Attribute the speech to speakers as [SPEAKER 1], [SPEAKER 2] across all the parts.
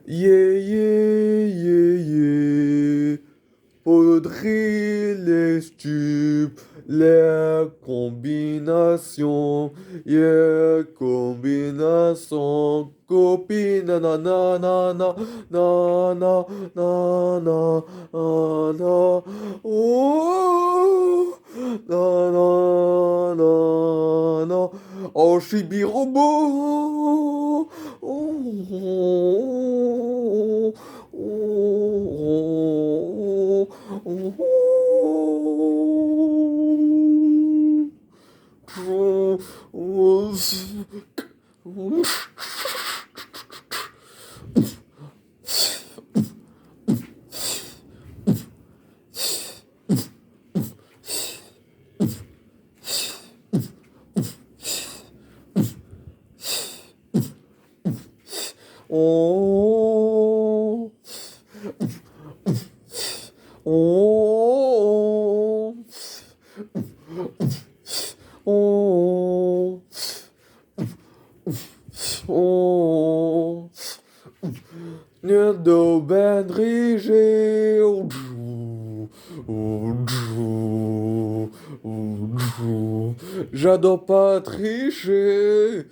[SPEAKER 1] Yeah, yeah, yeah, yeah. Faudrait les stupes, les combinations, yeah, combinaison, copine, nanana, nana, nana, nana, nana, oh, nana, nana, oh, chibi-robot, oh, oh, oh, oh, oh, oh, Nando Ben Rigé, j'adore pas tricher.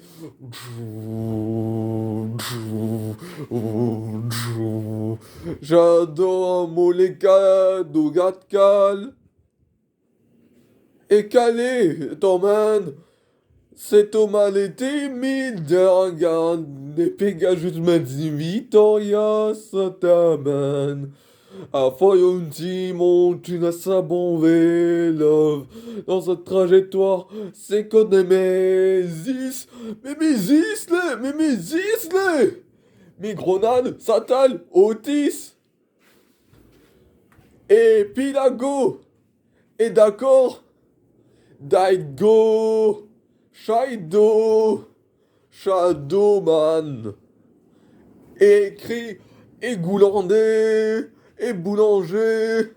[SPEAKER 1] J'adore Moleka Dougatcal et Calais, Torman. C'est Thomas l'été Middergan et Pegasus Manzi Victoria Sataman. A Foyonti monte à sa bon vélo. Dans sa trajectoire, c'est qu'on aimait Zis. Mais mes Zis, les mes grenades, Satal, Otis et Pilago. Et d'accord, Daigo. Shadowman, écrit, et Goulandais, et Boulanger,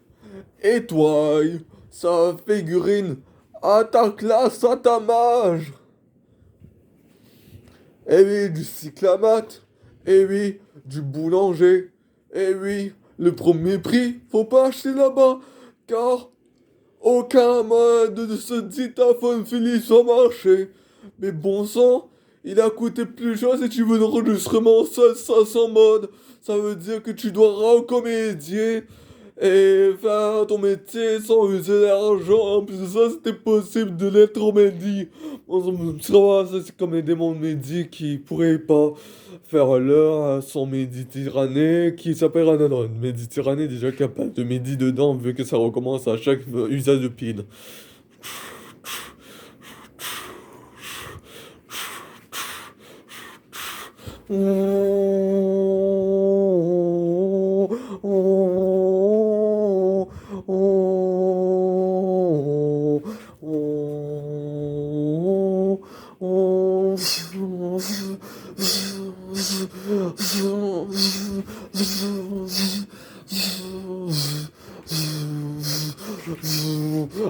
[SPEAKER 1] et Toile, sa figurine, à ta classe, à ta mage. Et oui, du cyclamate, et oui, du boulanger, et oui, le premier prix, faut pas acheter là-bas, car aucun mode de ce dictaphone Philips sur marché. Mais bon sang, il a coûté plus cher si tu veux un enregistrement seul 500 modes. Ça veut dire que tu dois recomédier et faire ton métier sans user l'argent. En plus de ça, c'était possible de l'électromédie. Ça, c'est comme des démons médis qui pourraient pas faire l'heure à son Méditerranée qui s'appelle Ananon. Méditerranée déjà capable de médi dedans vu que ça recommence à chaque usage de pile.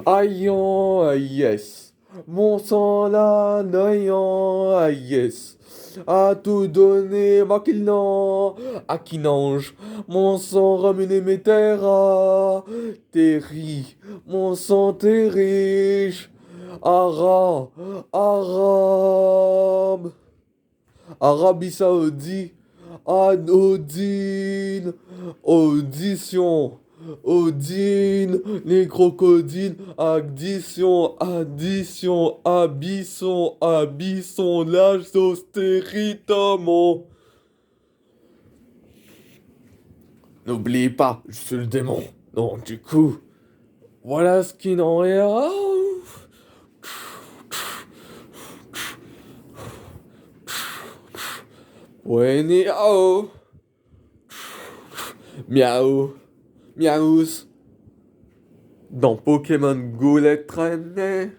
[SPEAKER 1] Aïe, yes. Mon sang là, naïan, yes. À tout donner, maquillant, à qui n'ange. Mon sang ramener mes terres, terri. Mon sang t'es riche. Ara, arabe. Arabie Saoudite, anodine, audition, Odine, les crocodiles, addition, addition, abysson, l'âge austéritement. N'oubliez pas, je suis le démon. Donc du coup, voilà ce qu'il en est. Ouais, miaou. Miaou. Miaous. Dans Pokémon Go, les traînées.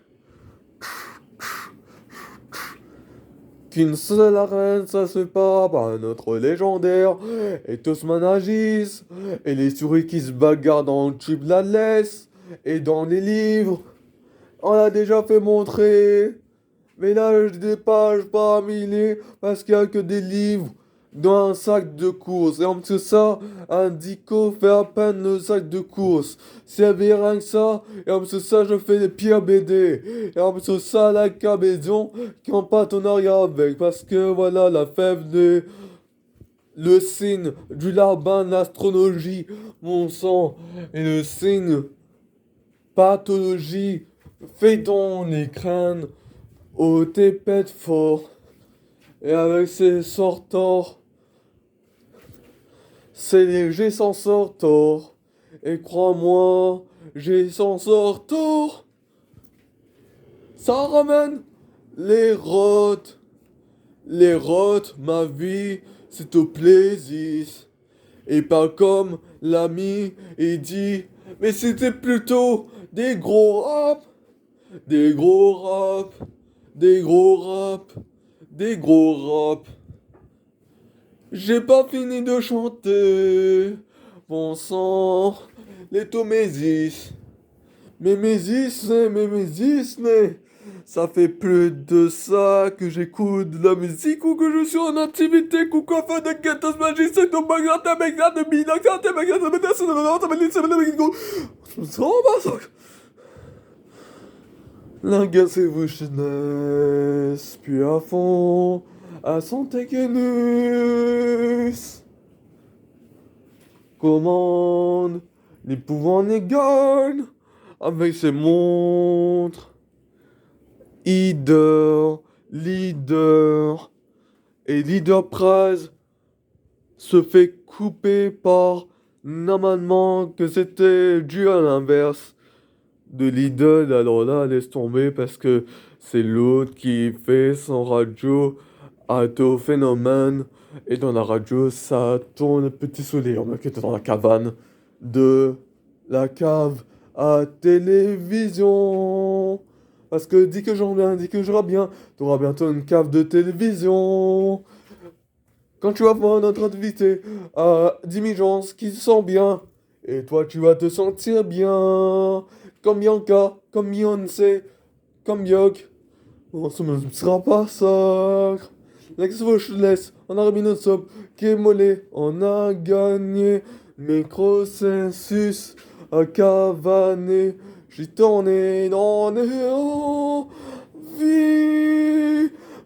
[SPEAKER 1] Qu'une seule arène, ça se part par notre légendaire. Et tous managis. Et les souris qui se bagarrent dans le tube la laisse. Et dans les livres. On l'a déjà fait montrer. Mais là, je dépasse pas milliers parce qu'il n'y a que des livres dans un sac de course. Et en plus de ça, un dico fait à peine le sac de course. S'il y avait rien que ça, et en plus de ça, je fais des pires BD. Et en plus de ça, la Cabédion qui est en partenariat avec. Parce que voilà, la fève de le signe du larbin de l'astrologie, mon sang, et le signe pathologie, fait dans les crânes. Au tépète fort, et avec ses sortors, c'est léger sans sortor, et crois-moi, j'ai sans sortor, ça ramène les rotes, ma vie, c'est au plaisir, et pas comme l'ami, il dit, mais c'était plutôt des gros rap, des gros rap, des gros rap, des gros rap. J'ai pas fini de chanter. Bon sang, les Tomésis. Mais ça fait plus de ça que j'écoute de la musique ou que je suis en activité. Coucou, afin de gâteaux magiques, c'est ton bagarre, ta bagarre, de binac, ta bagarre, de médecin, je me sens pas ça. L'engagez-vous jeunesse, puis à fond, à son Tekenus. Commande les pouvoirs négales avec ses montres. Leader. Et Leader Prize se fait couper par un amendement que c'était dû à l'inverse de Lidl, alors là, laisse tomber parce que c'est l'autre qui fait son radio à tout phénomène. Et dans la radio, ça tourne petit soleil. On est dans la cabane de la cave à télévision. Parce que dis que j'en viens, dis que je bien, t'auras bientôt une cave de télévision. Quand tu vas voir notre activité à diligences qui se sent bien. Et toi, tu vas te sentir bien. Comme Bianca, comme Beyoncé, comme Björk. Bon, ça ne sera pas sacre. Lex Vauchelès, on a remis notre soap, qui est mollet, on a gagné. Microcensus à cavaner. J'y tourné dans les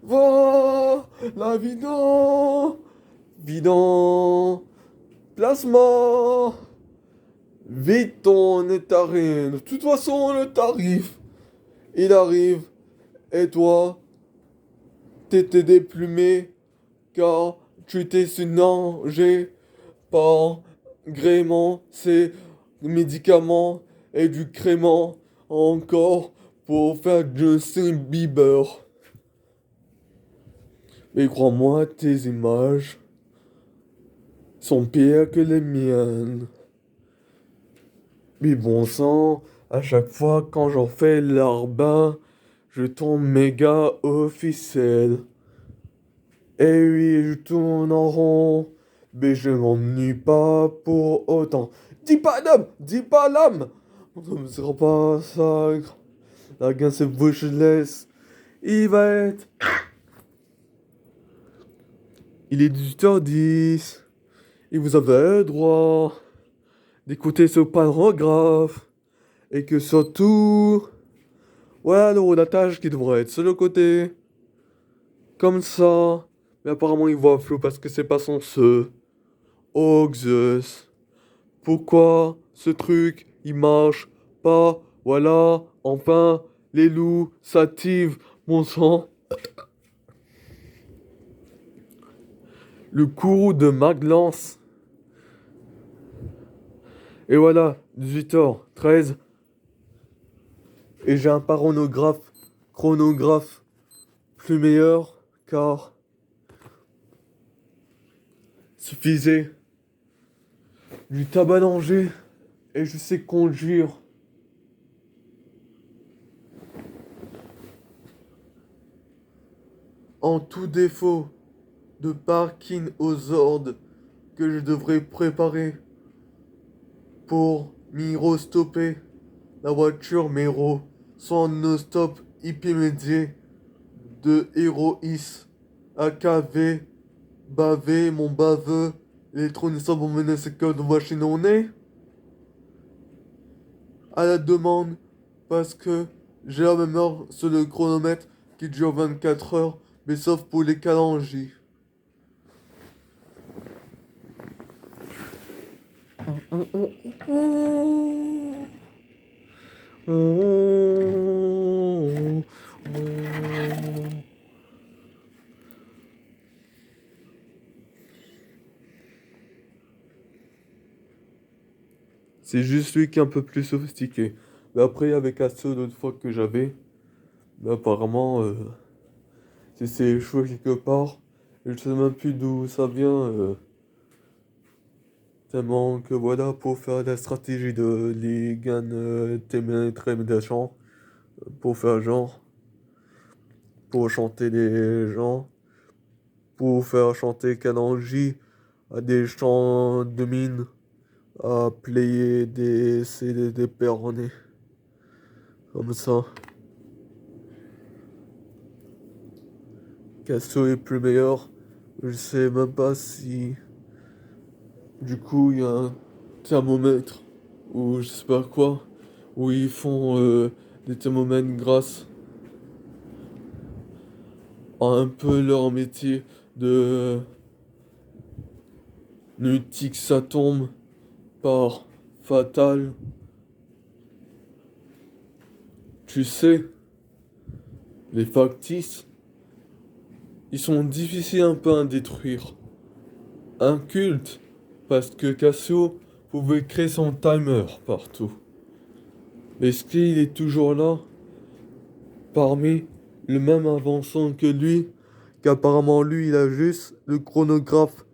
[SPEAKER 1] viva la vidant plasma. Vite ton étarine. De toute façon, le tarif, il arrive. Et toi, t'étais déplumé car tu t'es sunangé par gréement, c'est médicaments et du crément encore pour faire Justin Bieber. Mais crois-moi, tes images sont pires que les miennes. Mais bon sang, à chaque fois quand j'en fais l'arbin, je tombe méga officiel. Et oui, je tourne en rond, mais je m'ennuie pas pour autant. Dis pas l'âme, ça me sera pas sacre. La gain c'est vous, je laisse. Il va être. Il est 18h10. Et vous avez droit d'écouter ce paragraphe. Et que surtout. Voilà le rodatage qui devrait être sur le côté. Comme ça. Mais apparemment il voit flou parce que c'est pas son se. Oh Zeus. Pourquoi ce truc il marche pas? Voilà, enfin, les loups s'activent, mon sang. Le courroux de Maglance. Et voilà, 18h13. Et j'ai un chronographe plus meilleur, car suffisait du tabac d'Angers et je sais conduire. En tout défaut de parking aux ordres que je devrais préparer pour m'y stopper la voiture Méro son non-stop hypermédié de héroïs, AKV, bavé, mon baveux, électronicien pour mener ce code de machine au nez, à la demande, parce que j'ai la même heure sur le chronomètre qui dure 24 heures, mais sauf pour les calendriers. C'est juste lui qui est un peu plus sophistiqué. Mais après, avec Astro, l'autre fois que j'avais, mais apparemment, c'est échoué quelque part. Et je sais même plus d'où ça vient. Tellement que voilà, pour faire la stratégie de Ligue 1 très méchant, pour faire genre, pour chanter les gens, pour faire chanter Kananji à des chants de mine, à player des CD des perronnés. Comme ça. Casso est plus meilleur. Je sais même pas si. Du coup, il y a un thermomètre ou je sais pas quoi, où ils font des thermomètres grâce à un peu leur métier de nautique ça tombe par fatal. Tu sais, les factices, ils sont difficiles un peu à détruire. Un culte, parce que Cassio pouvait créer son timer partout. Est-ce qu'il est toujours là? Parmi le même avançant que lui, qu'apparemment lui il a juste le chronographe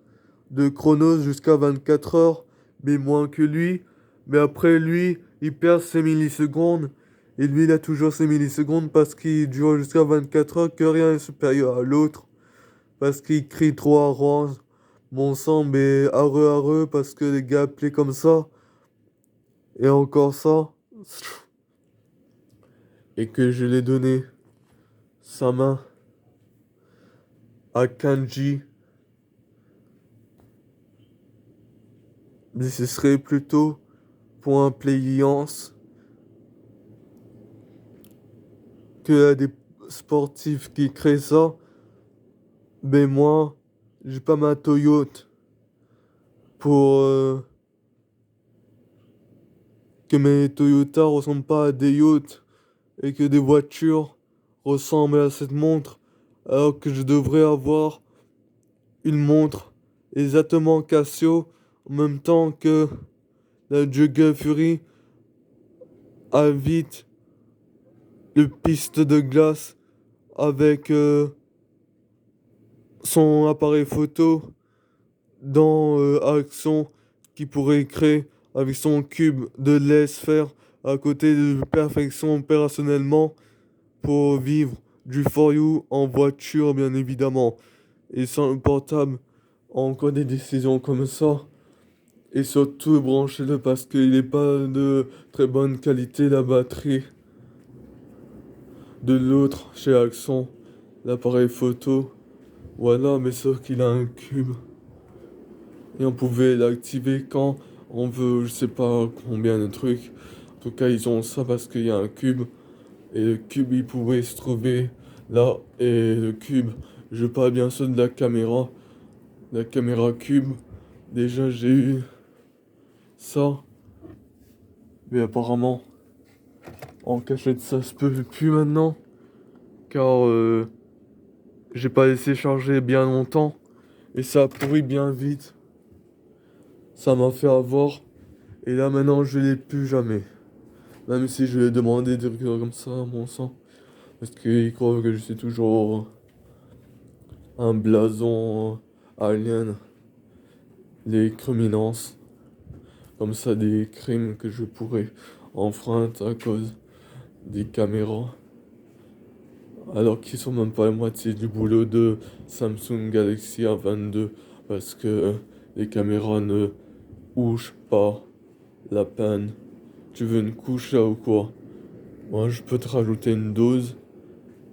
[SPEAKER 1] de Chronos jusqu'à 24 heures, mais moins que lui. Mais après lui, il perd ses millisecondes. Et lui, il a toujours ses millisecondes parce qu'il dure jusqu'à 24 heures, que rien n'est supérieur à l'autre. Parce qu'il crie trop à rose. Mon sang, mais areux, parce que les gars appelaient comme ça. Et encore ça. Et que je l'ai donné sa main à Kanji. Mais ce serait plutôt pour un playance que à des sportifs qui créent ça. Mais moi, j'ai pas ma Toyota pour que mes Toyota ressemblent pas à des yachts et que des voitures ressemblent à cette montre, alors que je devrais avoir une montre exactement Casio en même temps que la Jugger Fury invite le piste de glace avec son appareil photo dans Action qui pourrait créer avec son cube de laisse faire à côté de perfection opérationnellement pour vivre du for you en voiture bien évidemment et sans le portable encore des décisions comme ça et surtout branchez-le parce qu'il n'est pas de très bonne qualité la batterie de l'autre chez Axon l'appareil photo voilà mais sauf qu'il a un cube et on pouvait l'activer quand on veut, je sais pas combien de trucs. En tout cas, ils ont ça parce qu'il y a un cube. Et le cube, il pouvait se trouver là. Et le cube, je parle bien sûr de la caméra. La caméra cube. Déjà, j'ai eu ça. Mais apparemment, en cachette, ça se peut plus maintenant. Car j'ai pas laissé charger bien longtemps. Et ça a pourri bien vite. Ça m'a fait avoir. Et là, maintenant, je l'ai plus jamais. Même si je lui ai demandé de dire comme ça, mon sang. Parce qu'il croit que je suis toujours un blason alien. Les criminances. Comme ça, des crimes que je pourrais enfreindre à cause des caméras. Alors qu'ils sont même pas la moitié du boulot de Samsung Galaxy A22. Parce que les caméras ne ouchent pas la peine. Tu veux une couche là ou quoi? Moi, je peux te rajouter une dose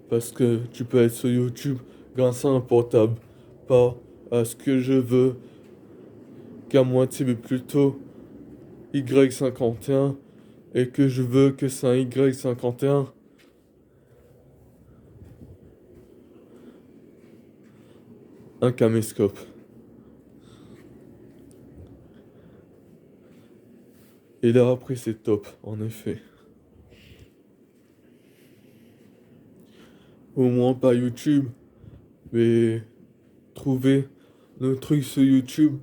[SPEAKER 1] parce que tu peux être sur YouTube grâce à un portable, pas à ce que je veux qu'à moitié, mais plutôt Y51 et que je veux que c'est un Y51, un caméscope. Et là, après, c'est top, en effet. Au moins pas YouTube, mais trouver le truc sur YouTube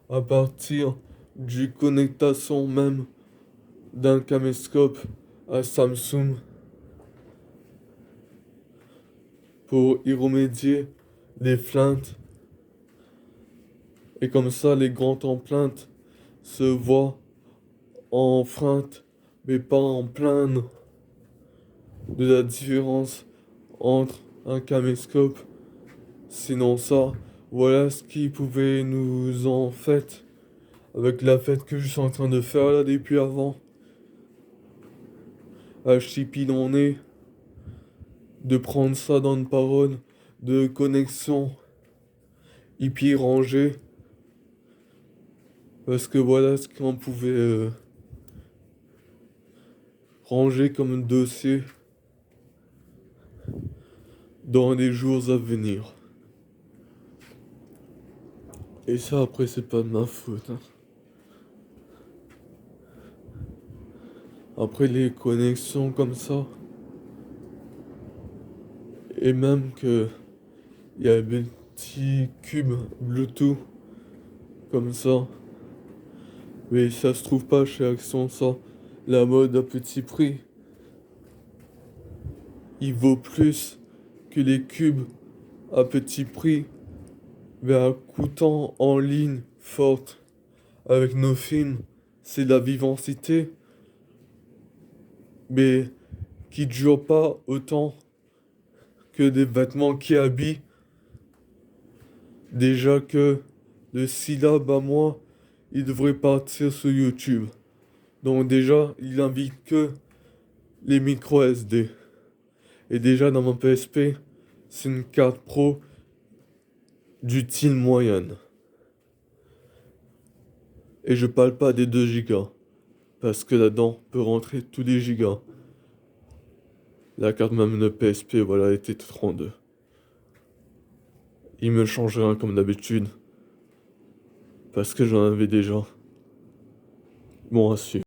[SPEAKER 1] à partir du connectation même d'un caméscope à Samsung pour y remédier les feintes. Et comme ça, les grands en plainte se voient en freinte, mais pas en plaindre de la différence entre un caméscope. Sinon ça, voilà ce qui pouvait nous en fait, avec la fête que je suis en train de faire là depuis avant. À Chipi on est, de prendre ça dans une parole de connexion hippie rangée. Parce que voilà ce qu'on pouvait ranger comme dossier dans les jours à venir. Et ça après c'est pas de ma faute, hein. Après les connexions comme ça, et même que il y a des petits cubes Bluetooth comme ça, mais ça se trouve pas chez Action ça. La mode à petit prix, il vaut plus que les cubes à petit prix, mais à coûtant en ligne forte. Avec nos films, c'est de la vivacité, mais qui ne dure pas autant que des vêtements qui habillent. Déjà que le syllabe à moi, il devrait partir sur YouTube. Donc déjà, il invite que les micros SD. Et déjà dans mon PSP, c'est une carte pro d'utile moyenne. Et je parle pas des 2 gigas. Parce que là-dedans peut rentrer tous les gigas. La carte même de PSP, voilà, était 32. Il me change rien comme d'habitude. Parce que j'en avais déjà. Bon, à suivre.